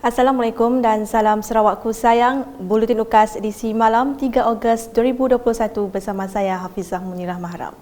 Assalamualaikum dan salam Sarawakku sayang. Buletin UKAS edisi malam 3 Ogos 2021 bersama saya Hafizah Munirah Mahram.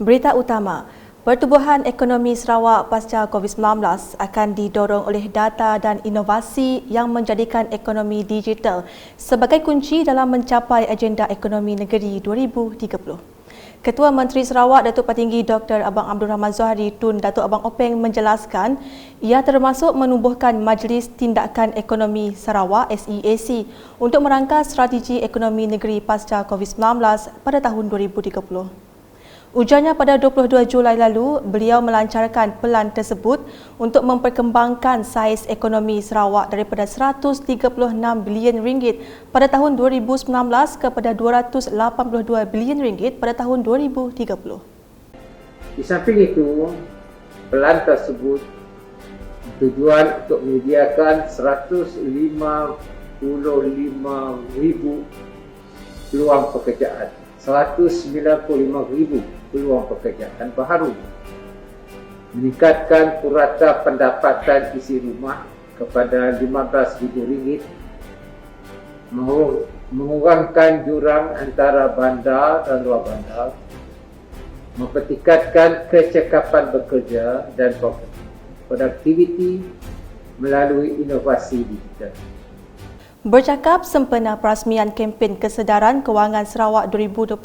Berita utama, pertumbuhan ekonomi Sarawak pasca COVID-19 akan didorong oleh data dan inovasi yang menjadikan ekonomi digital sebagai kunci dalam mencapai agenda ekonomi negeri 2030. Ketua Menteri Sarawak Datuk Patinggi Dr. Abang Abdul Rahman Zohari Tun Datuk Abang Openg menjelaskan ia termasuk menubuhkan Majlis Tindakan Ekonomi Sarawak SEAC untuk merangka strategi ekonomi negeri pasca COVID-19 pada tahun 2030. Ujarnya pada 22 Julai lalu, beliau melancarkan pelan tersebut untuk memperkembangkan saiz ekonomi Sarawak daripada RM136 bilion pada tahun 2019 kepada RM282 bilion pada tahun 2030. Di samping itu, pelan tersebut tujuan untuk menyediakan 155,000 peluang pekerjaan, 195,000 peluang pekerjaan baharu, meningkatkan purata pendapatan isi rumah kepada RM15,000, mengurangkan jurang antara bandar dan luar bandar, mempertingkatkan kecekapan bekerja dan produktiviti melalui inovasi digital. Bercakap sempena perasmian kempen kesedaran kewangan Sarawak 2021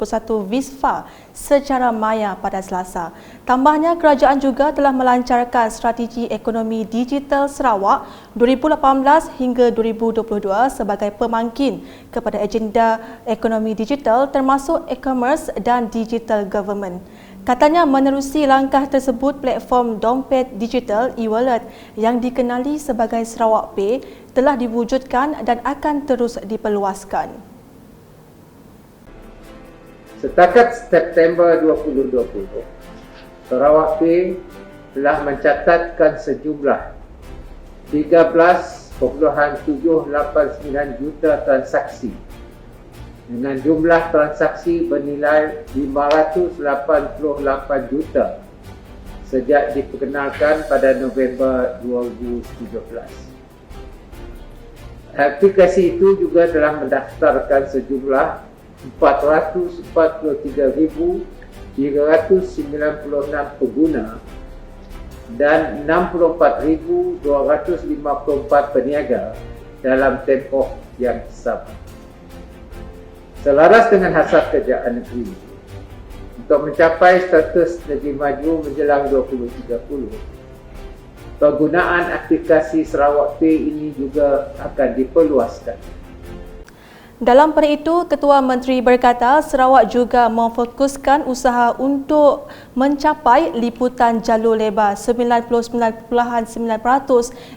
VISFA secara maya pada Selasa. Tambahnya, kerajaan juga telah melancarkan strategi ekonomi digital Sarawak 2018 hingga 2022 sebagai pemangkin kepada agenda ekonomi digital termasuk e-commerce dan digital government. Katanya menerusi langkah tersebut, platform dompet digital e-wallet yang dikenali sebagai Sarawak Pay telah diwujudkan dan akan terus diperluaskan. Setakat September 2020, Sarawak Pay telah mencatatkan sejumlah 13.789 juta transaksi dengan jumlah transaksi bernilai 588 juta sejak diperkenalkan pada November 2017. Aplikasi itu juga telah mendaftarkan sejumlah 443,396 pengguna dan 64,254 peniaga dalam tempoh yang sama. Selaras dengan hasrat kerajaan negeri untuk mencapai status negeri maju menjelang 2030, penggunaan aplikasi Sarawak Pay ini juga akan diperluaskan. Dalam pada itu, Ketua Menteri berkata Sarawak juga memfokuskan usaha untuk mencapai liputan jalur lebar 99.9%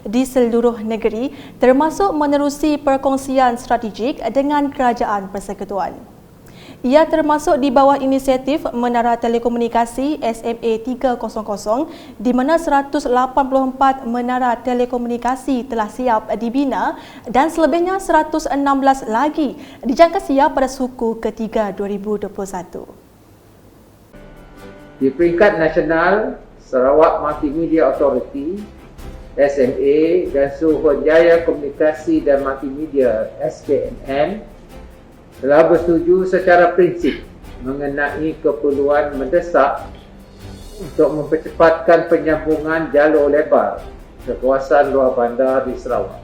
di seluruh negeri, termasuk menerusi perkongsian strategik dengan kerajaan persekutuan. Ia termasuk di bawah inisiatif Menara Telekomunikasi SMA 300 di mana 184 menara telekomunikasi telah siap dibina dan selebihnya 116 lagi dijangka siap pada suku ketiga 2021. Di peringkat nasional, Sarawak Multimedia Authority SMA dan Suruhanjaya Komunikasi dan Multimedia SKMM telah bersetuju secara prinsip mengenai keperluan mendesak untuk mempercepatkan penyambungan jalur lebar ke kawasan luar bandar di Sarawak.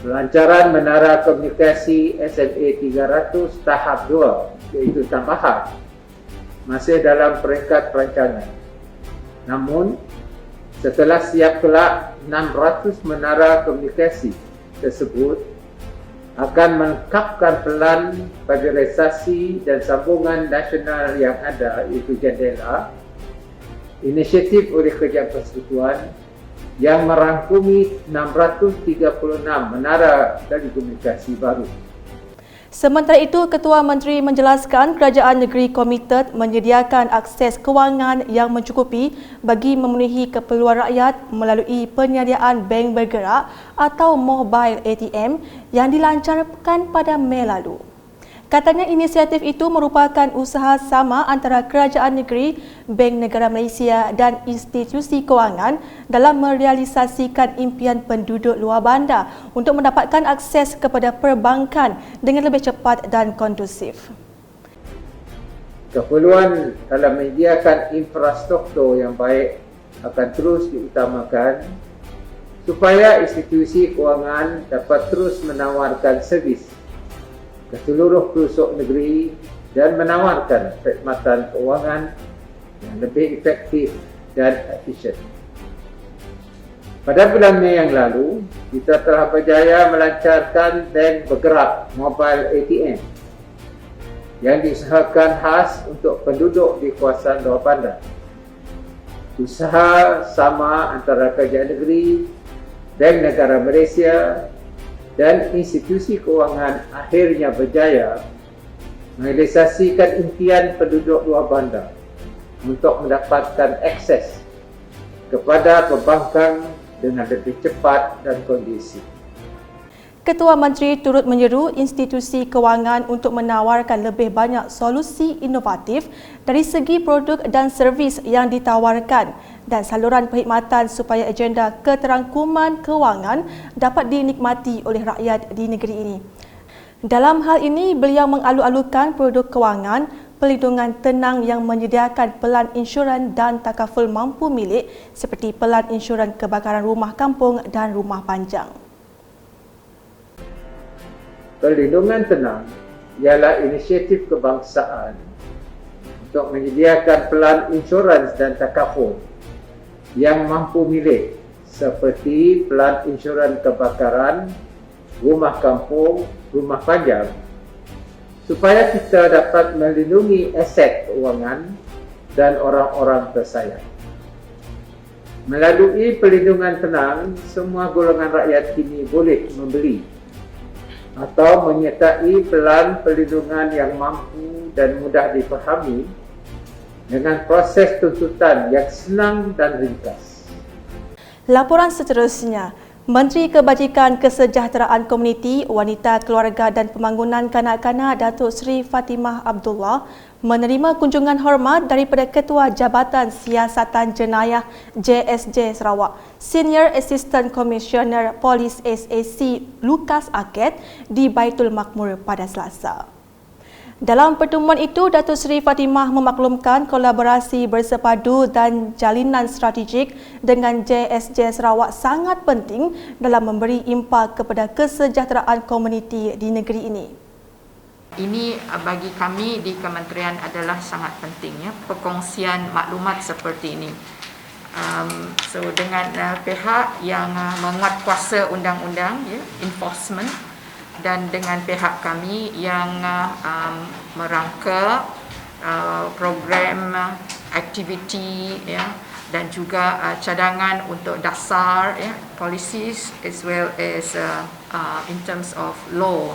Pelancaran menara komunikasi SMA 300 tahap 2 iaitu tambahan masih dalam peringkat perancangan. Namun, setelah siap kelak 600 menara komunikasi tersebut akan melengkapkan pelan pagerisasi dan sambungan nasional yang ada iaitu Jendela, inisiatif oleh Kerajaan Persekutuan yang merangkumi 636 menara telekomunikasi baru. Sementara itu, Ketua Menteri menjelaskan kerajaan negeri komited menyediakan akses kewangan yang mencukupi bagi memenuhi keperluan rakyat melalui penyediaan bank bergerak atau mobile ATM yang dilancarkan pada Mei lalu. Katanya inisiatif itu merupakan usaha sama antara kerajaan negeri, Bank Negara Malaysia dan institusi kewangan dalam merealisasikan impian penduduk luar bandar untuk mendapatkan akses kepada perbankan dengan lebih cepat dan kondusif. Keperluan dalam menyediakan infrastruktur yang baik akan terus diutamakan supaya institusi kewangan dapat terus menawarkan servis ke seluruh pelosok negeri dan menawarkan perkhidmatan kewangan yang lebih efektif dan efisien. Pada bulan Mei yang lalu, kita telah berjaya melancarkan bank bergerak mobile ATM yang diusahakan khas untuk penduduk di kawasan luar bandar. Usaha sama antara kerajaan negeri, Bank Negara Malaysia dan institusi kewangan akhirnya berjaya merealisasikan impian penduduk luar bandar untuk mendapatkan akses kepada perbankan dengan lebih cepat dan kondusif. Ketua Menteri turut menyeru institusi kewangan untuk menawarkan lebih banyak solusi inovatif dari segi produk dan servis yang ditawarkan dan saluran perkhidmatan supaya agenda keterangkuman kewangan dapat dinikmati oleh rakyat di negeri ini. Dalam hal ini, beliau mengalu-alukan produk kewangan, pelindungan tenang yang menyediakan pelan insuran dan takaful mampu milik seperti pelan insuran kebakaran rumah kampung dan rumah panjang. Perlindungan tenang ialah inisiatif kebangsaan untuk menyediakan pelan insurans dan takaful yang mampu milik seperti pelan insurans kebakaran, rumah kampung, rumah panjang supaya kita dapat melindungi aset keuangan dan orang-orang tersayang. Melalui perlindungan tenang, semua golongan rakyat kini boleh membeli atau menyertai pelan perlindungan yang mampu dan mudah difahami dengan proses tuntutan yang senang dan ringkas. Laporan seterusnya, Menteri Kebajikan Kesejahteraan Komuniti, Wanita, Keluarga dan Pembangunan Kanak-kanak Datuk Seri Fatimah Abdullah menerima kunjungan hormat daripada Ketua Jabatan Siasatan Jenayah JSJ Sarawak, Senior Assistant Commissioner Polis SAC Lukas Aked di Baitul Makmur pada Selasa. Dalam pertemuan itu, Datuk Seri Fatimah memaklumkan kolaborasi bersepadu dan jalinan strategik dengan JSJ Sarawak sangat penting dalam memberi impak kepada kesejahteraan komuniti di negeri ini. Ini bagi kami di kementerian adalah sangat penting, ya, perkongsian maklumat seperti ini. So dengan pihak yang menguatkuasa undang-undang, ya, enforcement, dan dengan pihak kami yang merangka program aktiviti, ya, dan juga cadangan untuk dasar, ya, policies as well as in terms of law.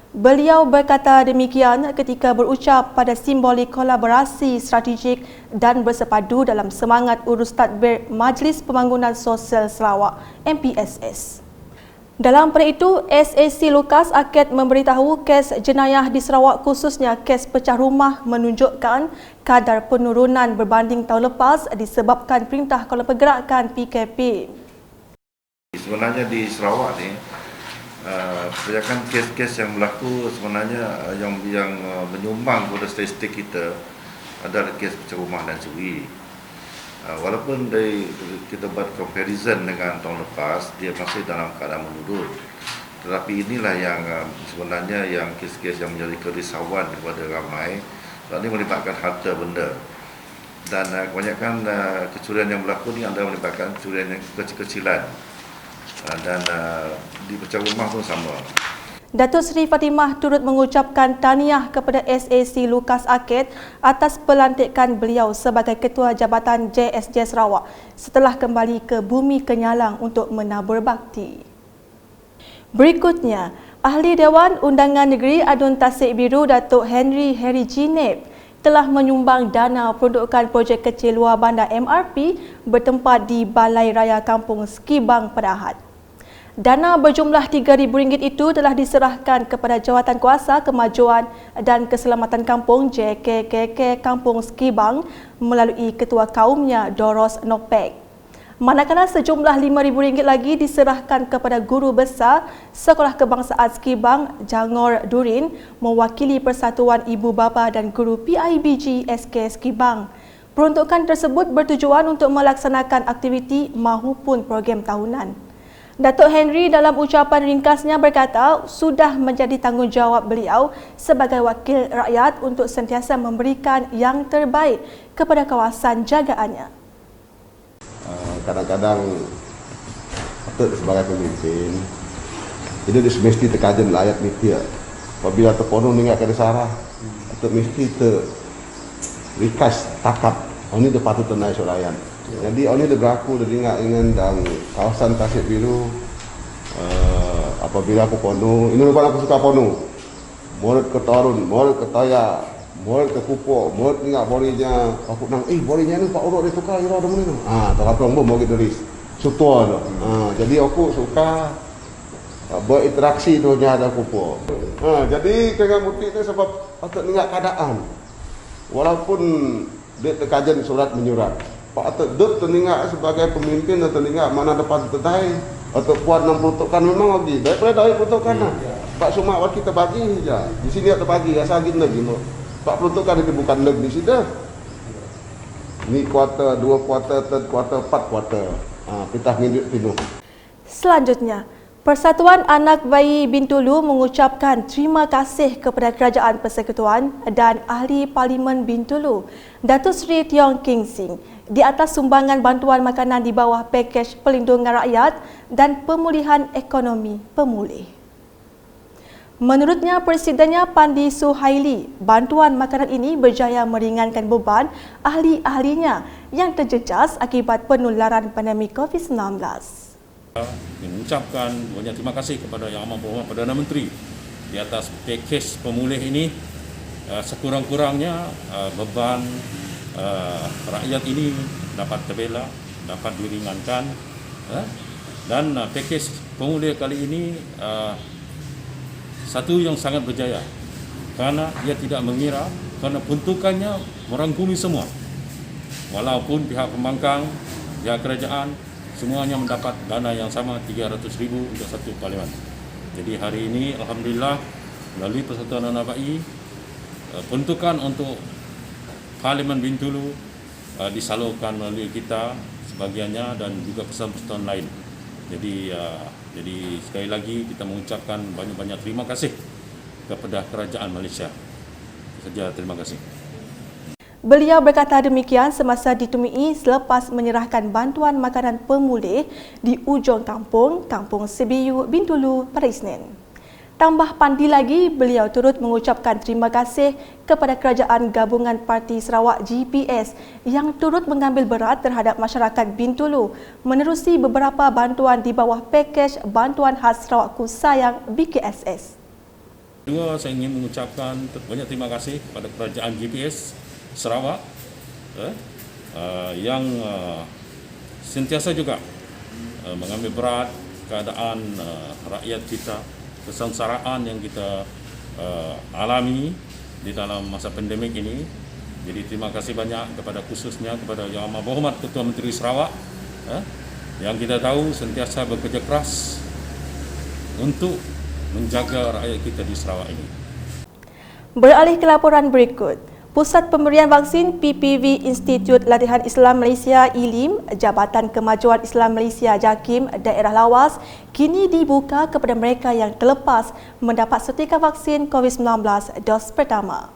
Beliau berkata demikian ketika berucap pada simbolik kolaborasi strategik dan bersepadu dalam semangat urus tadbir Majlis Pembangunan Sosial Sarawak MPSS. Dalam pada itu, SAC Lukas Aked memberitahu kes jenayah di Sarawak khususnya kes pecah rumah menunjukkan kadar penurunan berbanding tahun lepas disebabkan Perintah Kawalan Pergerakan PKP. Sebenarnya di Sarawak ni, kebanyakan kes-kes yang berlaku sebenarnya yang menyumbang kepada statistik kita adalah kes pecah rumah dan curi. Walaupun kita buat comparison dengan tahun lepas, dia masih dalam keadaan menurun. Tetapi inilah yang sebenarnya yang kes-kes yang menjadi kerisauan kepada ramai, sebab ini melibatkan harta benda. Dan kebanyakan kecurian yang berlaku ni adalah melibatkan kecurian yang kecil-kecilan. Dan di pecah rumah pun sama. Datuk Seri Fatimah turut mengucapkan tahniah kepada SAC Lukas Aked atas pelantikan beliau sebagai Ketua Jabatan JSJ Sarawak setelah kembali ke Bumi Kenyalang untuk menabur bakti. Berikutnya, Ahli Dewan Undangan Negeri Adun Tasik Biru Datuk Henry Jineb telah menyumbang dana peruntukan projek kecil luar bandar MRP bertempat di Balai Raya Kampung Skibang pada Ahad. Dana berjumlah RM3,000 itu telah diserahkan kepada Jawatan Kuasa Kemajuan dan Keselamatan Kampung JKKK Kampung Skibang melalui Ketua Kaumnya Doros Nopek. Manakala sejumlah RM5,000 lagi diserahkan kepada Guru Besar Sekolah Kebangsaan Skibang Jangor Durin mewakili Persatuan Ibu Bapa dan Guru PIBG SK Skibang. Peruntukan tersebut bertujuan untuk melaksanakan aktiviti mahupun program tahunan. Datuk Henry dalam ucapan ringkasnya berkata sudah menjadi tanggungjawab beliau sebagai wakil rakyat untuk sentiasa memberikan yang terbaik kepada kawasan jagaannya. Kadang-kadang patut sebagai pemimpin jadi dia mesti terkajian rakyat ni apabila terpenuh dengan kedesarah patut mesti rikas takap ini dia patut tenai surayan. Jadi ini dia berlaku dia ingat dengan kawasan Tasik Biru apabila aku penuh ini bukan aku suka penuh mulut ke Torun, mulut ke Taya, mulut ke Kupok, mulut ingat borinya aku nang borinya ni Pak Urut dia tukar ira dah mana tak apa mau gitu ris sutua tu jadi aku suka berinteraksi tu nya ada Kupok jadi dengan mutik tu sebab patut ingat keadaan walaupun dia terkajian surat menyurat Pak Dut teningat sebagai pemimpin atau teningat mana dapat tetai atau puan yang peruntukan memang lagi daripada dari peruntukan Pak Sumak wakil kita bagi saja di sini ada bagi asal gitu lagi Pak peruntukan itu bukan lagi di sini ni kuarter 2 kuarter 3 kuarter 4 kuarter pitah nginduk penuh. Selanjutnya, Persatuan Anak Bayi Bintulu mengucapkan terima kasih kepada Kerajaan Persekutuan dan Ahli Parlimen Bintulu, Datuk Seri Tiong King Sing, di atas sumbangan bantuan makanan di bawah pakej pelindungan rakyat dan pemulihan ekonomi pemulih. Menurutnya Presidennya Pandi Suhaili, bantuan makanan ini berjaya meringankan beban ahli-ahlinya yang terjejas akibat penularan pandemik COVID-19. Mengucapkan banyak terima kasih kepada Yang Amat Berhormat Perdana Menteri di atas pakej pemulih ini. Sekurang-kurangnya beban rakyat ini dapat terbela, dapat diringankan dan pakej pemulih kali ini satu yang sangat berjaya karena ia tidak mengira kerana peruntukannya merangkumi semua walaupun pihak pembangkang, pihak kerajaan semuanya mendapat dana yang sama RM300,000 untuk satu parlimen. Jadi hari ini alhamdulillah melalui Persatuan Anak Bayi peruntukan untuk Parlimen Bintulu disalurkan melalui kita sebagiannya dan juga persatuan-persatuan lain. Jadi sekali lagi kita mengucapkan banyak-banyak terima kasih kepada Kerajaan Malaysia. Saja terima kasih. Beliau berkata demikian semasa ditemui selepas menyerahkan bantuan makanan pemulih di ujung kampung, Kampung Sebiyu, Bintulu pada Isnin. Tambah Pandi lagi, beliau turut mengucapkan terima kasih kepada Kerajaan Gabungan Parti Sarawak GPS yang turut mengambil berat terhadap masyarakat Bintulu menerusi beberapa bantuan di bawah pakej Bantuan Khas Sarawakku Sayang BKSS. Kedua, saya ingin mengucapkan banyak terima kasih kepada Kerajaan GPS Sarawak yang sentiasa juga mengambil berat keadaan rakyat kita, kesengsaraan yang kita alami di dalam masa pandemik ini. Jadi terima kasih banyak kepada khususnya kepada Yang Amat Berhormat Ketua Menteri Sarawak yang kita tahu sentiasa bekerja keras untuk menjaga rakyat kita di Sarawak ini. Beralih ke laporan berikut. Pusat Pemberian Vaksin PPV Institut Latihan Islam Malaysia ILIM, Jabatan Kemajuan Islam Malaysia JAKIM Daerah Lawas kini dibuka kepada mereka yang terlepas mendapat sertifikat vaksin COVID-19 dos pertama.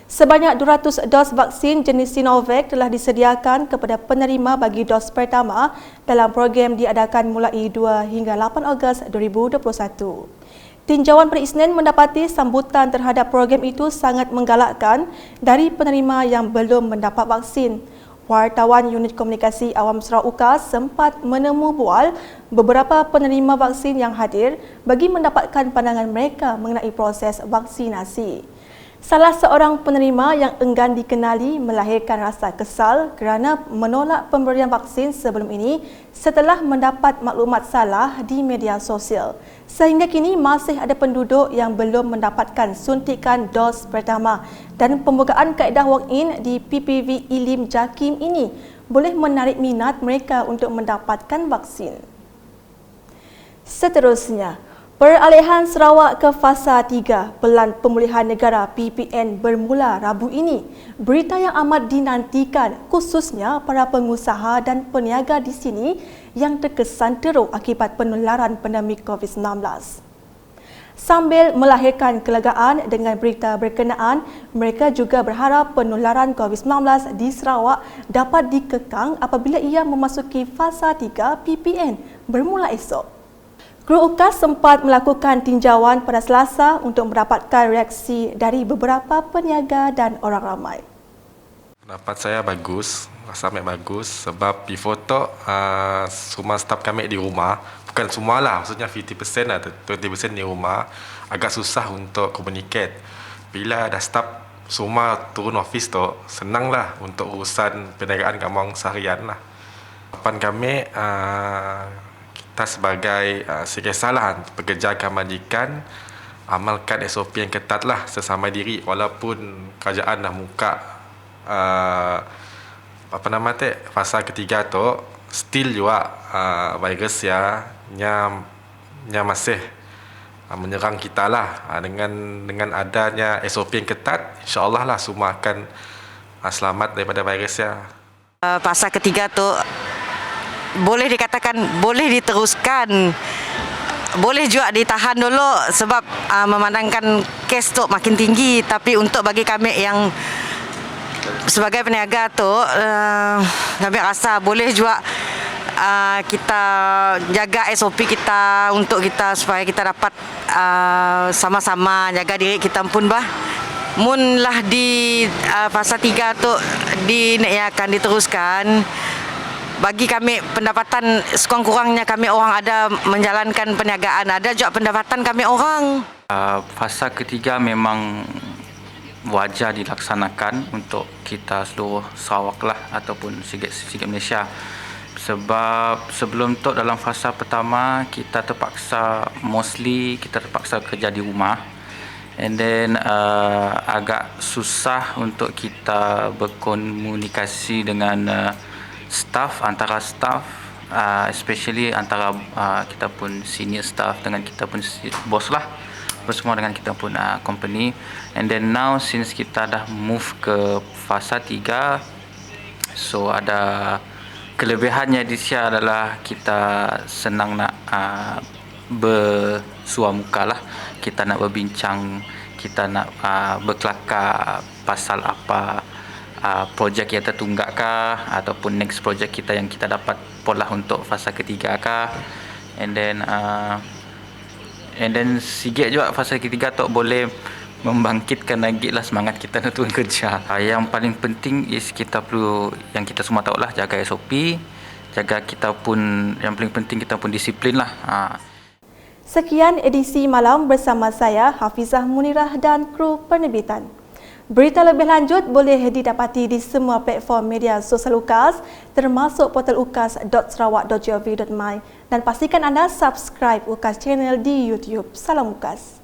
Sebanyak 200 dos vaksin jenis Sinovac telah disediakan kepada penerima bagi dos pertama dalam program diadakan mulai 2 hingga 8 Ogos 2021. Tinjauan pada Isnin mendapati sambutan terhadap program itu sangat menggalakkan dari penerima yang belum mendapat vaksin. Wartawan Unit Komunikasi Awam Sarawak UKAS sempat menemu bual beberapa penerima vaksin yang hadir bagi mendapatkan pandangan mereka mengenai proses vaksinasi. Salah seorang penerima yang enggan dikenali melahirkan rasa kesal kerana menolak pemberian vaksin sebelum ini setelah mendapat maklumat salah di media sosial. Sehingga kini masih ada penduduk yang belum mendapatkan suntikan dos pertama dan pembukaan kaedah walk-in di PPV Ilim Jakim ini boleh menarik minat mereka untuk mendapatkan vaksin. Seterusnya, peralihan Sarawak ke Fasa 3 Pelan Pemulihan Negara PPN bermula Rabu ini. Berita yang amat dinantikan khususnya para pengusaha dan peniaga di sini yang terkesan teruk akibat penularan pandemik COVID-19. Sambil melahirkan kelegaan dengan berita berkenaan, mereka juga berharap penularan COVID-19 di Sarawak dapat dikekang apabila ia memasuki Fasa 3 PPN bermula esok. Kru UKAS sempat melakukan tinjauan pada Selasa untuk mendapatkan reaksi dari beberapa peniaga dan orang ramai. Pendapat saya bagus, sangat bagus sebab before tu semua staf kami di rumah, bukan semua lah, maksudnya 50% atau 20% di rumah, agak susah untuk communicate. Bila ada staf semua turun office tu, senanglah untuk urusan perniagaan kami seharian lah. Harapan kami kita sebagai sekesalahan pekerja majikan amalkan SOP yang ketat lah sesama diri walaupun kerajaan dah buka fasa ketiga tu still juga virus nya masih menyerang kita lah. Dengan adanya SOP yang ketat, insyaAllah lah semua akan selamat daripada virusnya. Fasa ketiga tu boleh dikatakan boleh diteruskan, boleh juga ditahan dulu sebab memandangkan kes tu makin tinggi. Tapi untuk bagi kami yang sebagai peniaga tu, kami rasa boleh juga kita jaga SOP kita untuk kita supaya kita dapat sama-sama jaga diri kita pun bah. Mun lah di fasa 3 tu akan diteruskan. Bagi kami pendapatan sekurang-kurangnya kami orang ada menjalankan perniagaan, ada juga pendapatan kami orang. Fasa ketiga memang wajar dilaksanakan untuk kita seluruh Sarawak lah ataupun sikit Malaysia. Sebab sebelum tu dalam fasa pertama kita terpaksa kerja di rumah. And then agak susah untuk kita berkomunikasi dengan antara staff, especially antara kita pun senior staff dengan kita pun bos lah, bersama dengan kita pun company. And then now since kita dah move ke fasa 3, so ada kelebihannya di sini adalah kita senang nak bersuah muka lah, kita nak berbincang, kita nak berkelakar pasal apa projek yang tertunggak kah ataupun next projek kita yang kita dapat pola untuk fasa ketiga kah. And then sikit juga fasa ketiga tu boleh membangkitkan lagi lah semangat kita untuk kerja. Yang paling penting is kita perlu, yang kita semua tahu lah, jaga SOP, jaga kita pun, yang paling penting kita pun disiplin lah. Sekian edisi malam bersama saya Hafizah Munirah dan kru penerbitan. Berita lebih lanjut boleh didapati di semua platform media sosial UKAS termasuk portal ukas.sarawak.gov.my dan pastikan anda subscribe UKAS channel di YouTube. Salam UKAS.